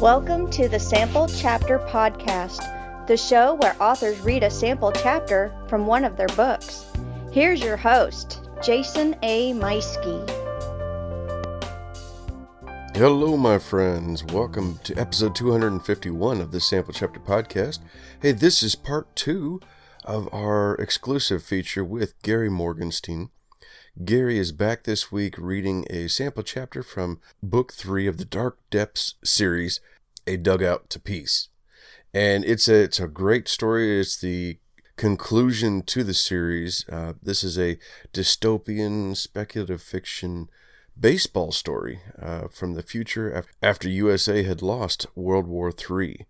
Welcome to the Sample Chapter Podcast, the show where authors read a sample chapter from one of their books. Here's your host, Jason A. Meiske. Hello, my friends. Welcome to episode 251 of the Sample Chapter Podcast. Hey, this is part 2 of our exclusive feature with Gary Morgenstein. Gary is back this week reading a sample chapter from book 3 of the Dark Depths series, A Dugout to Peace. And it's a great story. It's the conclusion to the series. This is a dystopian speculative fiction baseball story from the future after USA had lost World War III.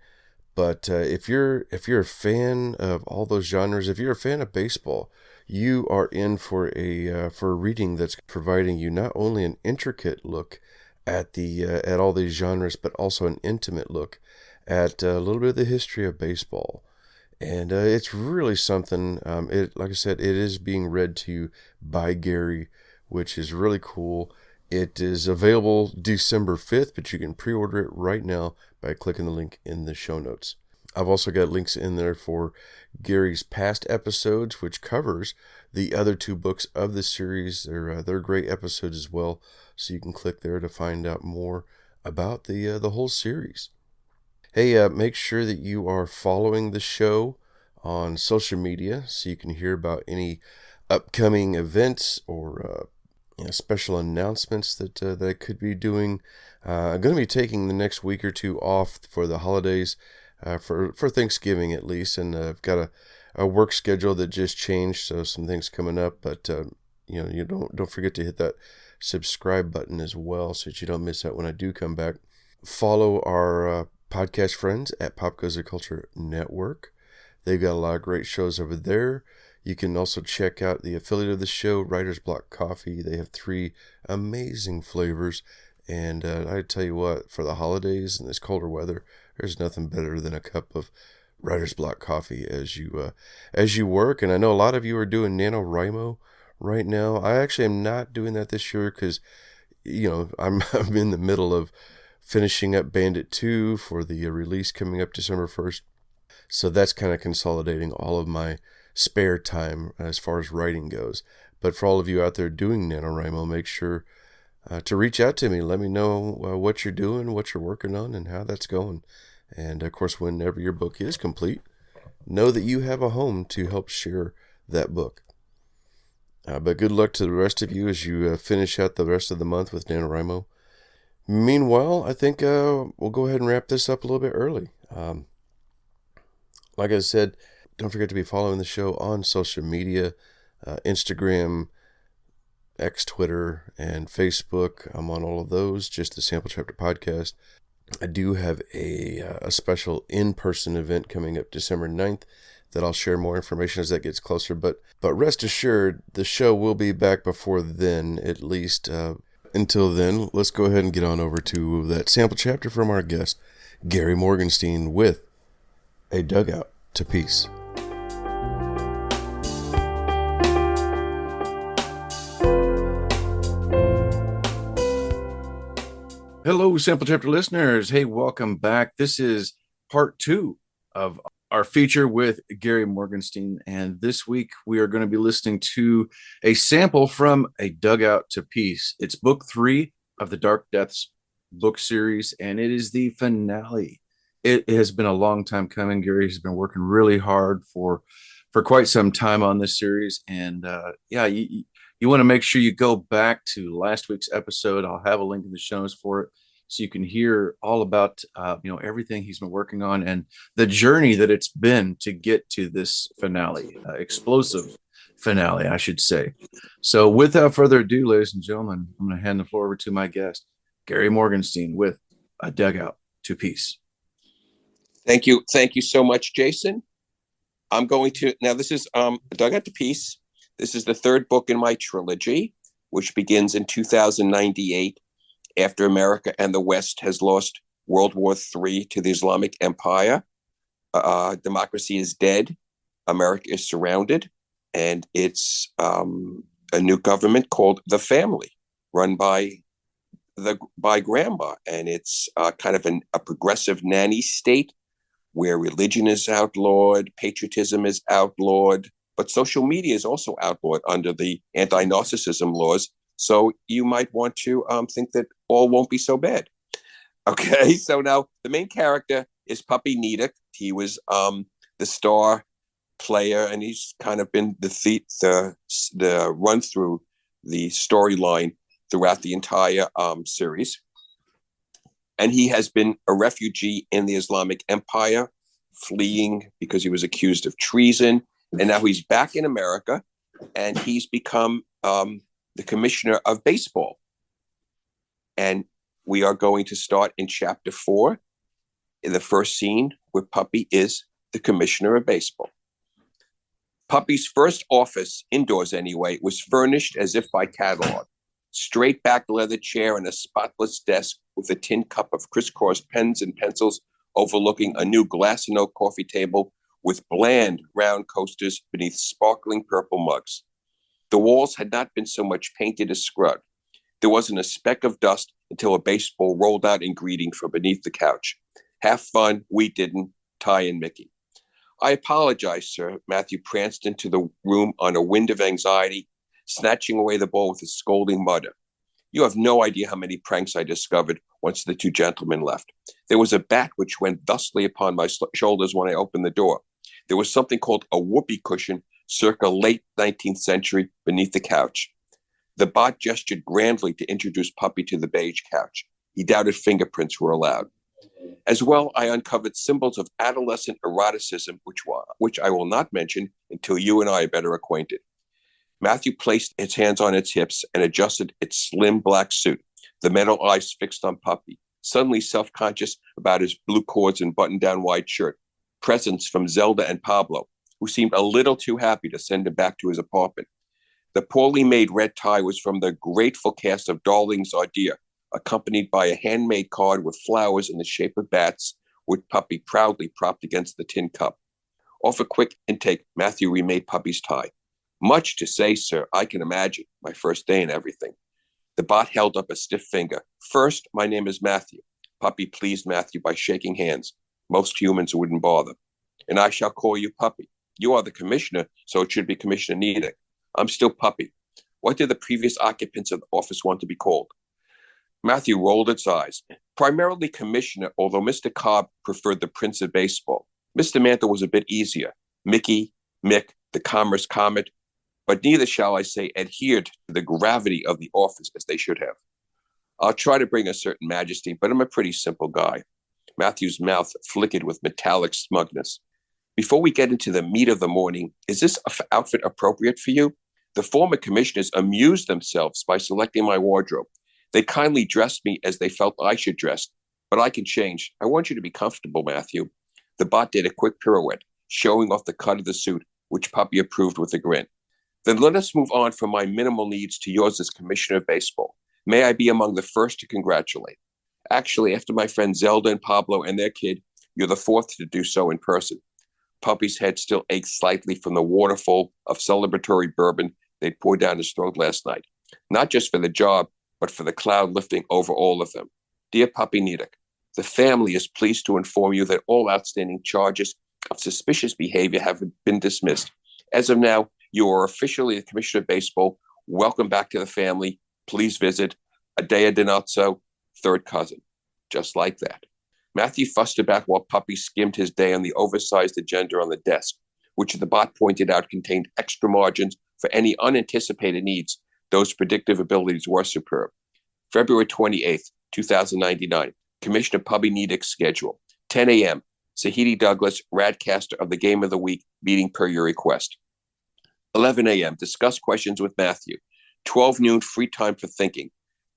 But if you're a fan of all those genres, if you're a fan of baseball, you are in for a reading that's providing you not only an intricate look at all these genres, but also an intimate look at a little bit of the history of baseball. And it's really something. Like I said, it is being read to you by Gary, which is really cool. It is available December 5th, but you can pre-order it right now by clicking the link in the show notes. I've also got links in there for Gary's past episodes, which covers the other 2 books of the series. They're great episodes as well, so you can click there to find out more about the whole series. Hey, make sure that you are following the show on social media so you can hear about any upcoming events or special announcements that I could be doing. I'm going to be taking the next week or 2 off for the holidays, for Thanksgiving at least, and I've got a work schedule that just changed, so some things coming up. But you don't forget to hit that subscribe button as well, so that you don't miss out when I do come back. Follow our podcast friends at Pop Goes Culture Network. They've got a lot of great shows over there. You can also check out the affiliate of the show, Writer's Block Coffee. They have 3 amazing flavors. And I tell you what, for the holidays and this colder weather, there's nothing better than a cup of Writer's Block Coffee as you work. And I know a lot of you are doing NaNoWriMo right now. I actually am not doing that this year because, I'm in the middle of finishing up Bandit 2 for the release coming up December 1st. So that's kind of consolidating all of my spare time as far as writing goes. But for all of you out there doing NaNoWriMo, make sure to reach out to me. Let me know what you're doing, what you're working on, and how that's going. And of course, whenever your book is complete, know that you have a home to help share that book. But good luck to the rest of you as you finish out the rest of the month with NaNoWriMo. Meanwhile, I think we'll go ahead and wrap this up a little bit early. Like I said, don't forget to be following the show on social media, Instagram, X, Twitter, and Facebook. I'm on all of those, just the Sample Chapter Podcast. I do have a special in-person event coming up December 9th that I'll share more information as that gets closer. But rest assured, the show will be back before then, at least. Until then, let's go ahead and get on over to that sample chapter from our guest, Gary Morgenstein, with A Dugout to Peace. Hello, Sample Chapter listeners. Hey, welcome back. This is part 2 of our feature with Gary Morgenstein. And this week we are going to be listening to a sample from A Dugout to Peace. It's book 3 of the Dark Depths book series, and it is the finale. It has been a long time coming. Gary has been working really hard for quite some time on this series. And you want to make sure you go back to last week's episode. I'll have a link in the show notes for it, so you can hear all about everything he's been working on and the journey that it's been to get to this finale, explosive finale, I should say. So without further ado, ladies and gentlemen, I'm going to hand the floor over to my guest, Gary Morgenstein, with A Dugout to Peace. Thank you so much, Jason. I'm going to now. This is A Dugout to Peace. This is the 3rd book in my trilogy, which begins in 2098 after America and the West has lost World War III to the Islamic Empire. Democracy is dead. America is surrounded, and it's a new government called the Family, run by by grandma, and it's kind of a progressive nanny state where religion is outlawed, patriotism is outlawed, but social media is also outlawed under the anti-narcissism laws. So you might want to think that all won't be so bad. Okay, so now the main character is Puppy Nedick. He was the star player, and he's kind of been the run through the storyline throughout the entire series. And he has been a refugee in the Islamic Empire, fleeing because he was accused of treason. And now he's back in America, and he's become the commissioner of baseball. And we are going to start in chapter 4. In the first scene, where Puppy is the commissioner of baseball. Puppy's first office, indoors anyway, was furnished as if by catalog. Straight back leather chair and a spotless desk with a tin cup of crisscross pens and pencils overlooking a new glass and oak coffee table with bland round coasters beneath sparkling purple mugs. The walls had not been so much painted as scrubbed. There wasn't a speck of dust until a baseball rolled out in greeting from beneath the couch. Have fun, we didn't, Ty and Mickey. I apologize, sir. Matthew pranced into the room on a wind of anxiety, snatching away the ball with a scolding mutter. You have no idea how many pranks I discovered once the two gentlemen left. There was a bat which went thusly upon my shoulders when I opened the door. There was something called a whoopee cushion, circa late 19th century, beneath the couch. The bot gestured grandly to introduce Puppy to the beige couch. He doubted fingerprints were allowed. As well, I uncovered symbols of adolescent eroticism, which I will not mention until you and I are better acquainted. Matthew placed his hands on its hips and adjusted its slim black suit, the metal eyes fixed on Puppy, suddenly self-conscious about his blue cords and button-down white shirt. Presents from Zelda and Pablo, who seemed a little too happy to send him back to his apartment. The poorly made red tie was from the grateful cast of Darling's Idea, accompanied by a handmade card with flowers in the shape of bats, which Puppy proudly propped against the tin cup. Off a quick intake, Matthew remade Puppy's tie. Much to say, sir, I can imagine. My first day and everything. The bot held up a stiff finger. First, my name is Matthew. Puppy pleased Matthew by shaking hands. Most humans wouldn't bother. And I shall call you Puppy. You are the commissioner, so it should be Commissioner Nedick. I'm still Puppy. What did the previous occupants of the office want to be called? Matthew rolled its eyes. Primarily commissioner, although Mr. Cobb preferred the Prince of Baseball. Mr. Mantle was a bit easier. Mickey, Mick, the Commerce Comet, but neither, shall I say, adhered to the gravity of the office as they should have. I'll try to bring a certain majesty, but I'm a pretty simple guy. Matthew's mouth flickered with metallic smugness. Before we get into the meat of the morning, is this outfit appropriate for you? The former commissioners amused themselves by selecting my wardrobe. They kindly dressed me as they felt I should dress, but I can change. I want you to be comfortable, Matthew. The bot did a quick pirouette, showing off the cut of the suit, which Puppy approved with a grin. Then let us move on from my minimal needs to yours as Commissioner of Baseball. May I be among the first to congratulate. Actually, after my friends Zelda and Pablo and their kid, you're the fourth to do so in person. Puppy's head still ached slightly from the waterfall of celebratory bourbon they'd poured down his throat last night. Not just for the job, but for the cloud lifting over all of them. Dear Puppy Nedick, the family is pleased to inform you that all outstanding charges of suspicious behavior have been dismissed. As of now, you are officially the Commissioner of Baseball. Welcome back to the family. Please visit Adea Donazzo, third cousin. Just like that. Matthew fussed about while Puppy skimmed his day on the oversized agenda on the desk, which the bot pointed out contained extra margins for any unanticipated needs. Those predictive abilities were superb. February 28th, 2099. Commissioner Puppy Nedick's schedule. 10 a.m. Sahidi Douglas, Radcaster of the Game of the Week, meeting per your request. 11 a.m. Discuss questions with Matthew. 12 noon, free time for thinking.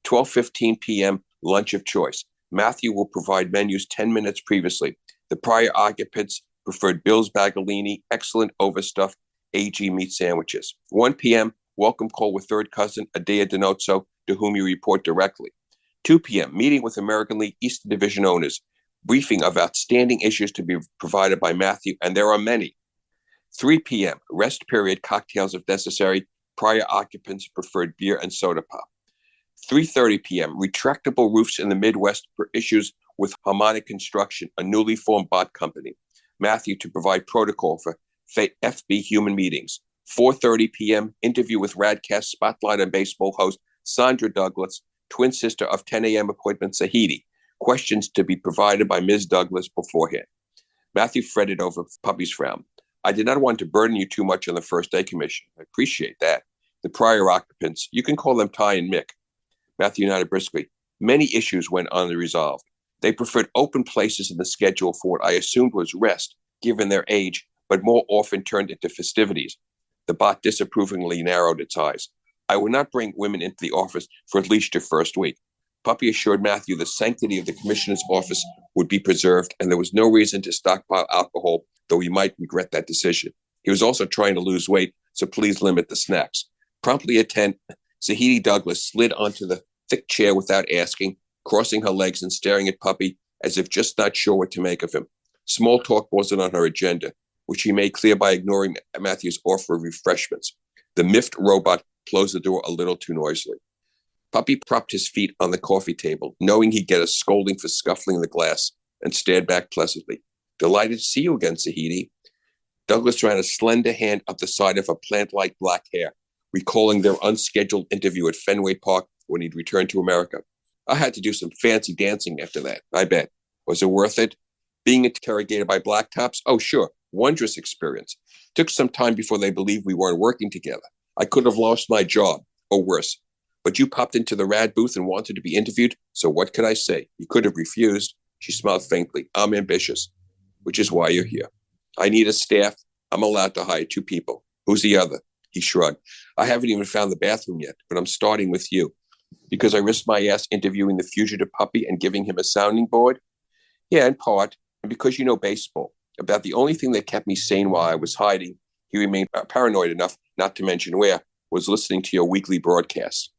12:15 p.m. Lunch of choice. Matthew will provide menus 10 minutes previously. The prior occupants preferred Bill's Bagalini, excellent overstuffed AG meat sandwiches. 1 p.m. Welcome call with third cousin Adea Donazzo, to whom you report directly. 2 p.m. Meeting with American League Eastern Division owners. Briefing of outstanding issues to be provided by Matthew, and there are many. 3 p.m. Rest period, cocktails if necessary. Prior occupants preferred beer and soda pop. 3:30 p.m., retractable roofs in the Midwest for issues with Harmonic Construction, a newly formed bot company. Matthew to provide protocol for FB human meetings. 4:30 p.m., interview with Radcast Spotlight on baseball host Sandra Douglas, twin sister of 10 a.m. appointment Sahidi. Questions to be provided by Ms. Douglas beforehand. Matthew fretted over Puppy's frown. I did not want to burden you too much on the first day commission. I appreciate that. The prior occupants, you can call them Ty and Mick. Matthew nodded briskly. Many issues went unresolved. They preferred open places in the schedule for what I assumed was rest, given their age, but more often turned into festivities. The bot disapprovingly narrowed its eyes. I would not bring women into the office for at least your first week. Puppy assured Matthew the sanctity of the commissioner's office would be preserved, and there was no reason to stockpile alcohol, though he might regret that decision. He was also trying to lose weight, so please limit the snacks. Promptly at 10, Sahidi Douglas slid onto the thick chair without asking, crossing her legs and staring at Puppy as if just not sure what to make of him. Small talk wasn't on her agenda, which he made clear by ignoring Matthew's offer of refreshments. The miffed robot closed the door a little too noisily. Puppy propped his feet on the coffee table, knowing he'd get a scolding for scuffling the glass, and stared back pleasantly. Delighted to see you again, Sahidi. Douglas ran a slender hand up the side of her plant-like black hair, recalling their unscheduled interview at Fenway Park when he'd returned to America. I had to do some fancy dancing after that, I bet. Was it worth it? Being interrogated by blacktops? Oh, sure. Wondrous experience. Took some time before they believed we weren't working together. I could have lost my job, or worse. But you popped into the rad booth and wanted to be interviewed, so what could I say? You could have refused. She smiled faintly. I'm ambitious, which is why you're here. I need a staff. I'm allowed to hire 2 people. Who's the other? He shrugged. I haven't even found the bathroom yet, but I'm starting with you. Because I risked my ass interviewing the fugitive puppy and giving him a sounding board? Yeah, in part. And because you know baseball. About the only thing that kept me sane while I was hiding, he remained paranoid enough not to mention where, was listening to your weekly broadcasts.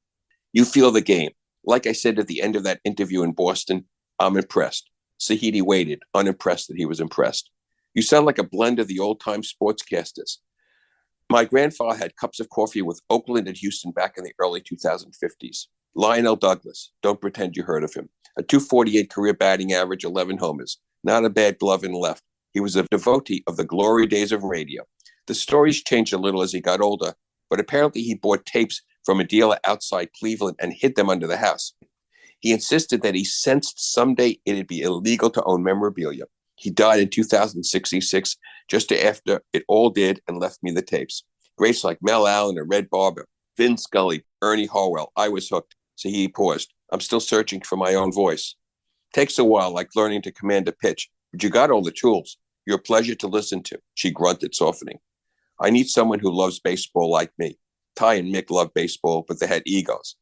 You feel the game. Like I said at the end of that interview in Boston, I'm impressed. Sahidi waited, unimpressed that he was impressed. You sound like a blend of the old-time sportscasters. My grandfather had cups of coffee with Oakland and Houston back in the early 2050s. Lionel Douglas, don't pretend you heard of him. A .248 career batting average, 11 homers. Not a bad glove in left. He was a devotee of the glory days of radio. The stories changed a little as he got older, but apparently he bought tapes from a dealer outside Cleveland and hid them under the house. He insisted that he sensed someday it'd be illegal to own memorabilia. He died in 2066, just after it all did, and left me the tapes. Greats like Mel Allen and Red Barber, Vin Scully, Ernie Harwell. I was hooked. So he paused. I'm still searching for my own voice. Takes a while, like learning to command a pitch, but you got all the tools. You're a pleasure to listen to. She grunted, softening. I need someone who loves baseball like me. Ty and Mick love baseball, but they had egos.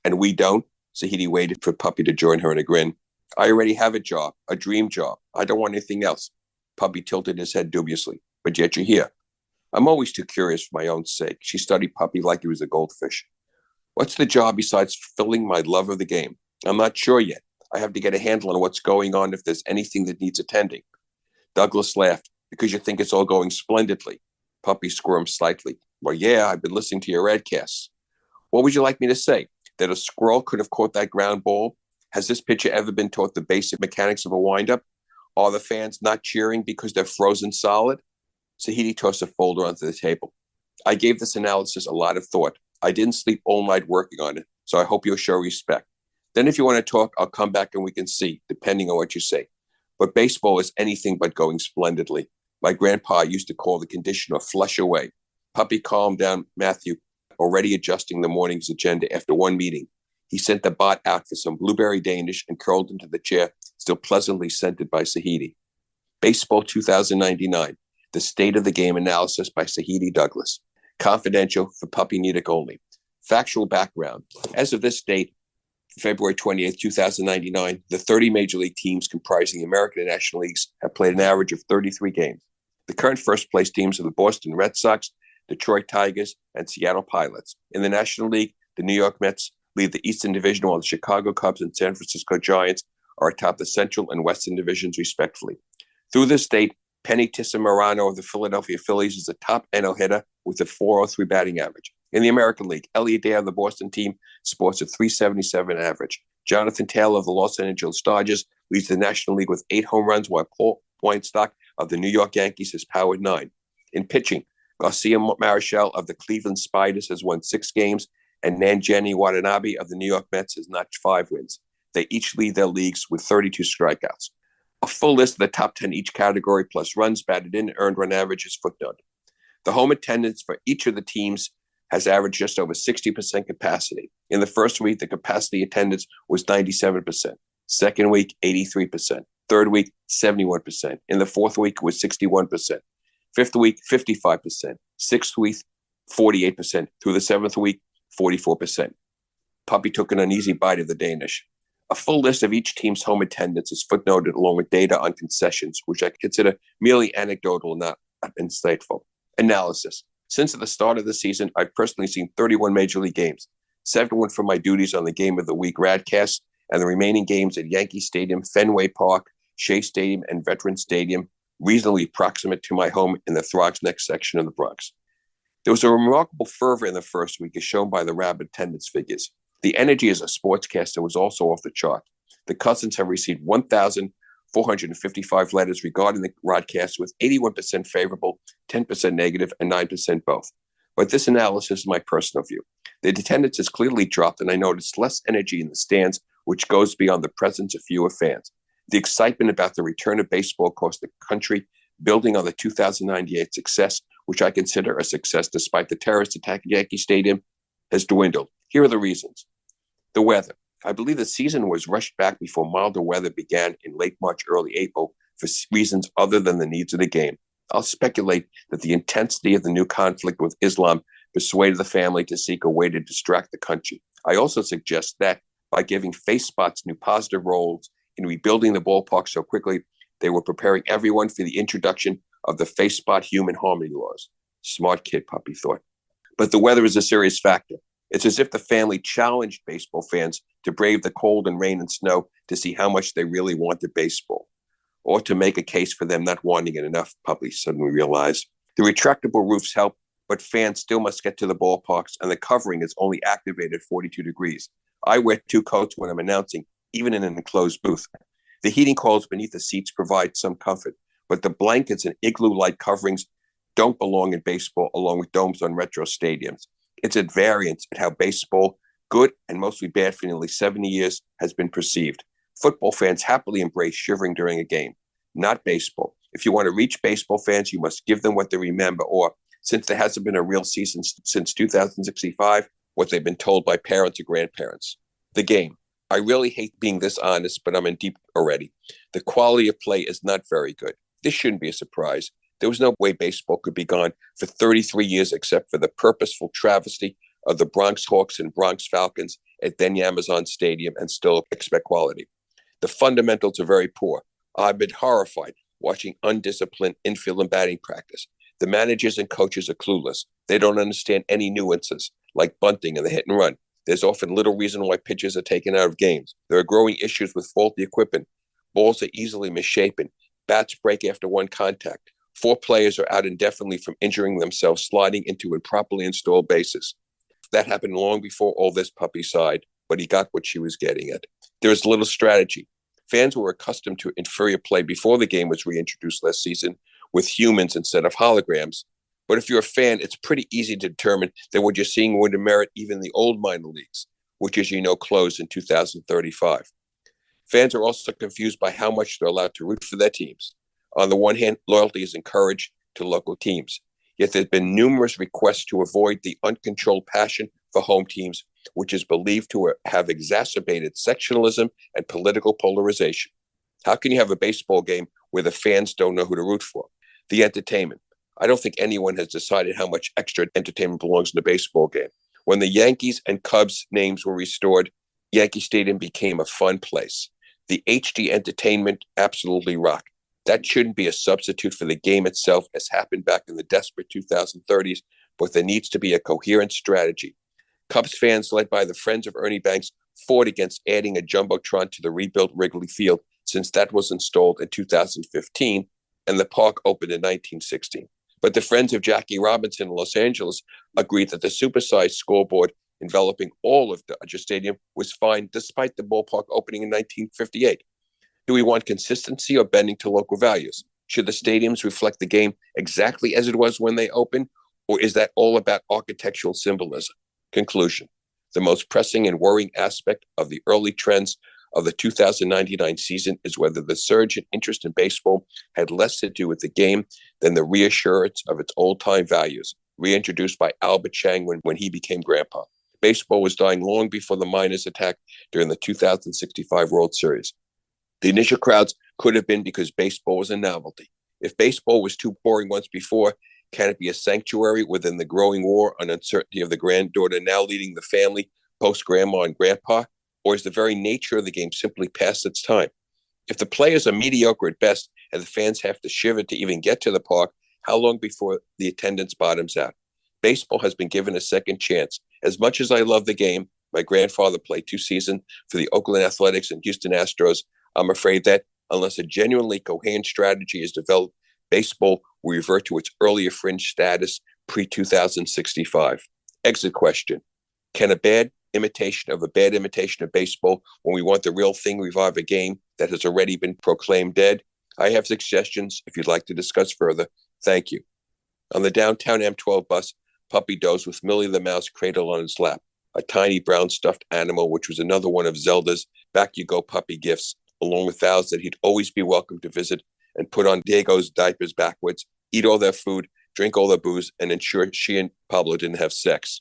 And we don't. Sahidi waited for Puppy to join her in a grin. I already have a job, a dream job. I don't want anything else. Puppy tilted his head dubiously. But yet you're here. I'm always too curious for my own sake. She studied Puppy like he was a goldfish. What's the job besides fulfilling my love of the game? I'm not sure yet. I have to get a handle on what's going on if there's anything that needs attending. Douglas laughed. Because you think it's all going splendidly. Puppy squirmed slightly. Well, yeah, I've been listening to your adcasts. What would you like me to say? That a squirrel could have caught that ground ball? Has this pitcher ever been taught the basic mechanics of a windup? Are the fans not cheering because they're frozen solid? Sahidi tossed a folder onto the table. I gave this analysis a lot of thought. I didn't sleep all night working on it, so I hope you'll show respect. Then if you want to talk, I'll come back and we can see, depending on what you say. But baseball is anything but going splendidly. My grandpa used to call the condition a flush away. Puppy calmed down Matthew, already adjusting the morning's agenda after one meeting. He sent the bot out for some blueberry Danish and curled into the chair, still pleasantly scented by Sahidi. Baseball 2099, the state of the game analysis by Sahidi Douglas. Confidential for Puppy Niedick only. Factual background. As of this date, February 28th, 2099, the 30 major league teams comprising the American and National Leagues have played an average of 33 games. The current first-place teams are the Boston Red Sox, Detroit Tigers, and Seattle Pilots. In the National League, the New York Mets lead the Eastern Division, while the Chicago Cubs and San Francisco Giants are atop the Central and Western Divisions, respectively. Through this date, Penny Tissamarano of the Philadelphia Phillies is the top NL hitter with a .403 batting average. In the American League, Elliot Day of the Boston team sports a .377 average. Jonathan Taylor of the Los Angeles Dodgers leads the National League with 8 home runs, while Paul Poinstock of the New York Yankees has powered 9. In pitching, Garcia Marichal of the Cleveland Spiders has won 6 games, and Nanjani Watanabe of the New York Mets has notched 5 wins. They each lead their leagues with 32 strikeouts. A full list of the top 10 each category, plus runs batted in, earned run average, is footnoted. The home attendance for each of the teams has averaged just over 60% capacity. In the first week, the capacity attendance was 97%. Second week, 83%. Third week, 71%. In the fourth week, it was 61%. Fifth week, 55%. Sixth week, 48%. Through the seventh week, 44%. Puppy took an uneasy bite of the Danish. A full list of each team's home attendance is footnoted along with data on concessions, which I consider merely anecdotal and not insightful. Analysis. Since the start of the season, I've personally seen 31 Major League games, 7 from my duties on the Game of the Week radcast, and the remaining games at Yankee Stadium, Fenway Park, Shea Stadium, and Veterans Stadium, reasonably proximate to my home in the Throgs Neck section of the Bronx. There was a remarkable fervor in the first week, as shown by the rabid attendance figures. The energy as a sportscaster was also off the chart. The Cousins have received 1,455 letters regarding the broadcast, with 81% favorable, 10% negative, and 9% both. But this analysis is my personal view. The attendance has clearly dropped, and I noticed less energy in the stands, which goes beyond the presence of fewer fans. The excitement about the return of baseball across the country, building on the 2098 success, which I consider a success despite the terrorist attack at Yankee Stadium, has dwindled. Here are the reasons. The weather. I believe the season was rushed back before milder weather began in late March, early April for reasons other than the needs of the game. I'll speculate that the intensity of the new conflict with Islam persuaded the family to seek a way to distract the country. I also suggest that by giving face spots new positive roles in rebuilding the ballpark so quickly, they were preparing everyone for the introduction of the face spot human harmony laws. Smart kid, Puppy thought. But the weather is a serious factor. It's as if the family challenged baseball fans to brave the cold and rain and snow to see how much they really wanted baseball, or to make a case for them not wanting it enough, Puppy suddenly realized. The retractable roofs help, but fans still must get to the ballparks, and the covering is only activated at 42 degrees. I wear 2 coats when I'm announcing, even in an enclosed booth. The heating coils beneath the seats provide some comfort, but the blankets and igloo-like coverings don't belong in baseball, along with domes on retro stadiums. It's at variance at how baseball, good and mostly bad for nearly 70 years, has been perceived. Football fans happily embrace shivering during a game, not baseball. If you want to reach baseball fans, you must give them what they remember, or, since there hasn't been a real season since 2065, what they've been told by parents or grandparents. The game. I really hate being this honest, but I'm in deep already. The quality of play is not very good. This shouldn't be a surprise. There was no way baseball could be gone for 33 years except for the purposeful travesty of the Bronx Hawks and Bronx Falcons at then Amazon Stadium, and still expect quality. The fundamentals are very poor. I've been horrified watching undisciplined infield and batting practice. The managers and coaches are clueless. They don't understand any nuances, like bunting and the hit and run. There's often little reason why pitchers are taken out of games. There are growing issues with faulty equipment. Balls are easily misshapen. Bats break after one contact. 4 players are out indefinitely from injuring themselves sliding into improperly installed bases. That happened long before all this, Puppy sighed, but he got what she was getting at. There is little strategy. Fans were accustomed to inferior play before the game was reintroduced last season with humans instead of holograms. But if you're a fan, it's pretty easy to determine that what you're seeing would merit even the old minor leagues, which, as you know, closed in 2035. Fans are also confused by how much they're allowed to root for their teams. On the one hand, loyalty is encouraged to local teams. Yet there have been numerous requests to avoid the uncontrolled passion for home teams, which is believed to have exacerbated sectionalism and political polarization. How can you have a baseball game where the fans don't know who to root for? The entertainment. I don't think anyone has decided how much extra entertainment belongs in a baseball game. When the Yankees and Cubs names were restored, Yankee Stadium became a fun place. The HD entertainment absolutely rocked. That shouldn't be a substitute for the game itself, as happened back in the desperate 2030s, but there needs to be a coherent strategy. Cubs fans, led by the Friends of Ernie Banks, fought against adding a jumbotron to the rebuilt Wrigley Field, since that was installed in 2015 and the park opened in 1916. But the friends of Jackie Robinson in Los Angeles agreed that the supersized scoreboard enveloping all of Dodger Stadium was fine despite the ballpark opening in 1958. Do we want consistency or bending to local values? Should the stadiums reflect the game exactly as it was when they opened, or is that all about architectural symbolism? Conclusion. The most pressing and worrying aspect of the early trends of the 2099 season is whether the surge in interest in baseball had less to do with the game than the reassurance of its old-time values, reintroduced by Albert Chang when he became grandpa. Baseball was dying long before the miners' attack during the 2065 World Series. The initial crowds could have been because baseball was a novelty. If baseball was too boring once before, can it be a sanctuary within the growing war on uncertainty of the granddaughter now leading the family post-grandma and grandpa? Or is the very nature of the game simply past its time? If the players are mediocre at best and the fans have to shiver to even get to the park, how long before the attendance bottoms out? Baseball has been given a second chance. As much as I love the game, my grandfather played 2 seasons for the Oakland Athletics and Houston Astros. I'm afraid that unless a genuinely coherent strategy is developed, baseball will revert to its earlier fringe status pre-2065. Exit question. Can a bad imitation of baseball, when we want the real thing, revive a game that has already been proclaimed dead? I have suggestions if you'd like to discuss further. Thank you. On the downtown M12 bus, Puppy dozed with Millie the Mouse cradled on his lap, a tiny brown stuffed animal, which was another one of Zelda's Back You Go Puppy gifts, along with vows that he'd always be welcome to visit and put on Diego's diapers backwards, eat all their food, drink all their booze, and ensure she and Pablo didn't have sex.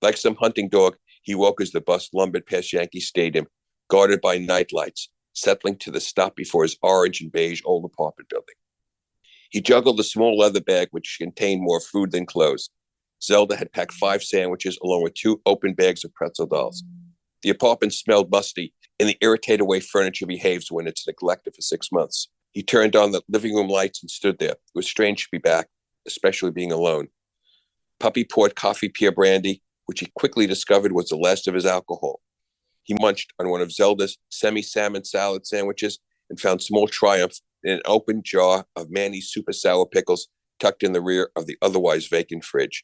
Like some hunting dog, he woke as the bus lumbered past Yankee Stadium, guarded by night lights, settling to the stop before his orange and beige old apartment building. He juggled a small leather bag which contained more food than clothes. Zelda had packed 5 sandwiches along with 2 open bags of pretzel dolls. The apartment smelled musty in the irritated way furniture behaves when it's neglected for 6 months. He turned on the living room lights and stood there. It was strange to be back, especially being alone. Puppy poured coffee pear brandy, which he quickly discovered was the last of his alcohol. He munched on one of Zelda's semi-salmon salad sandwiches and found small triumph in an open jar of Manny's super sour pickles tucked in the rear of the otherwise vacant fridge.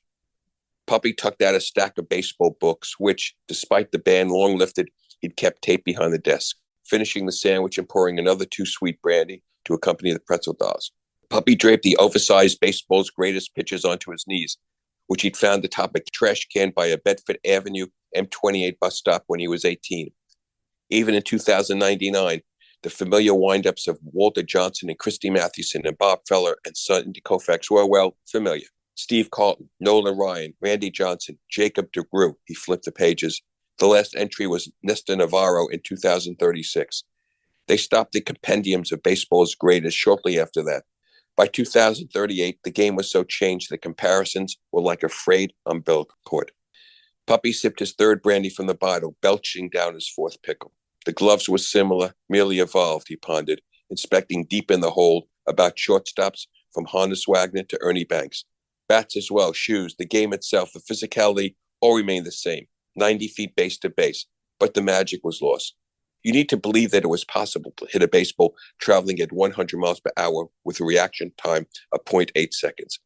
Puppy tucked out a stack of baseball books, which, despite the ban long lifted, he'd kept taped behind the desk, finishing the sandwich and pouring another 2 sweet brandy to accompany the pretzel dolls. Puppy draped the oversized baseball's greatest pitches onto his knees, which he'd found atop a trash can by a Bedford Avenue M28 bus stop when he was 18. Even in 2099, the familiar windups of Walter Johnson and Christy Mathewson and Bob Feller and Sandy Koufax were, well, familiar. Steve Carlton, Nolan Ryan, Randy Johnson, Jacob DeGrew. He flipped the pages. The last entry was Nesta Navarro in 2036. They stopped the compendiums of baseball's greatest shortly after that. By 2038, the game was so changed that comparisons were like a frayed umbilical cord. Puppy sipped his 3rd brandy from the bottle, belching down his 4th pickle. The gloves were similar, merely evolved, he pondered, inspecting deep in the hole about shortstops from Honus Wagner to Ernie Banks. Bats as well, shoes, the game itself, the physicality all remained the same, 90 feet base to base, but the magic was lost. You need to believe that it was possible to hit a baseball traveling at 100 miles per hour with a reaction time of 0.8 seconds.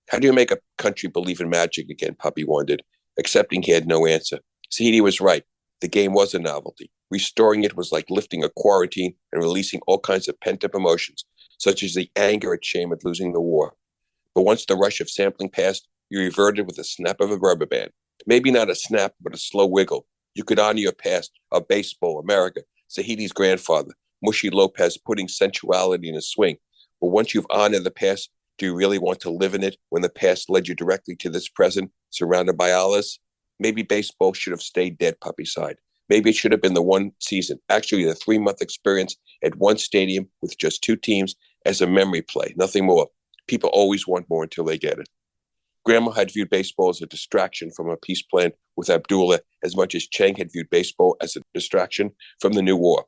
How do you make a country believe in magic again, Puppy wondered, accepting he had no answer. Sahidi was right. The game was a novelty. Restoring it was like lifting a quarantine and releasing all kinds of pent-up emotions, such as the anger and shame at losing the war. But once the rush of sampling passed, you reverted with a snap of a rubber band. Maybe not a snap, but a slow wiggle. You could honor your past of baseball, America, Sahidi's grandfather, Mushy Lopez putting sensuality in his swing. But once you've honored the past, do you really want to live in it when the past led you directly to this present, surrounded by Allahs? Maybe baseball should have stayed dead, Puppy sighed. Maybe it should have been the one season, actually the 3-month experience at one stadium with just 2 teams as a memory play, nothing more. People always want more until they get it. Grandma had viewed baseball as a distraction from a peace plan with Abdullah as much as Chang had viewed baseball as a distraction from the new war.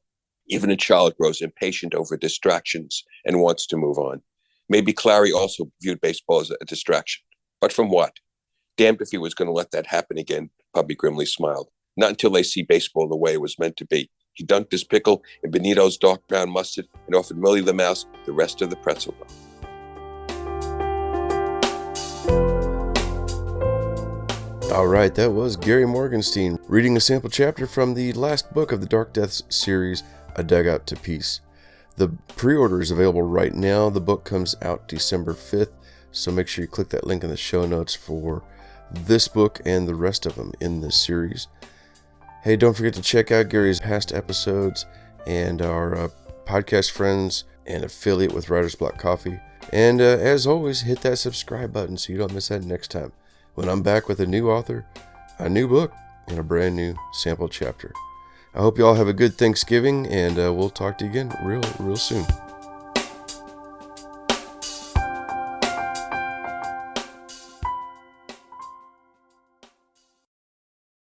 Even a child grows impatient over distractions and wants to move on. Maybe Clary also viewed baseball as a distraction. But from what? Damned if he was going to let that happen again, Puppy grimly smiled. Not until they see baseball the way it was meant to be. He dunked his pickle in Benito's dark brown mustard and offered Millie the Mouse the rest of the pretzel. All right, that was Gary Morgenstein reading a sample chapter from the last book of the Dark Deaths series, A Dugout to Peace. The pre-order is available right now. The book comes out December 5th, so make sure you click that link in the show notes for this book and the rest of them in this series. Hey, don't forget to check out Gary's past episodes and our podcast friends and affiliate with Writer's Block Coffee. And as always, hit that subscribe button so you don't miss that next time when I'm back with a new author, a new book, and a brand new sample chapter. I hope you all have a good Thanksgiving, and we'll talk to you again real soon.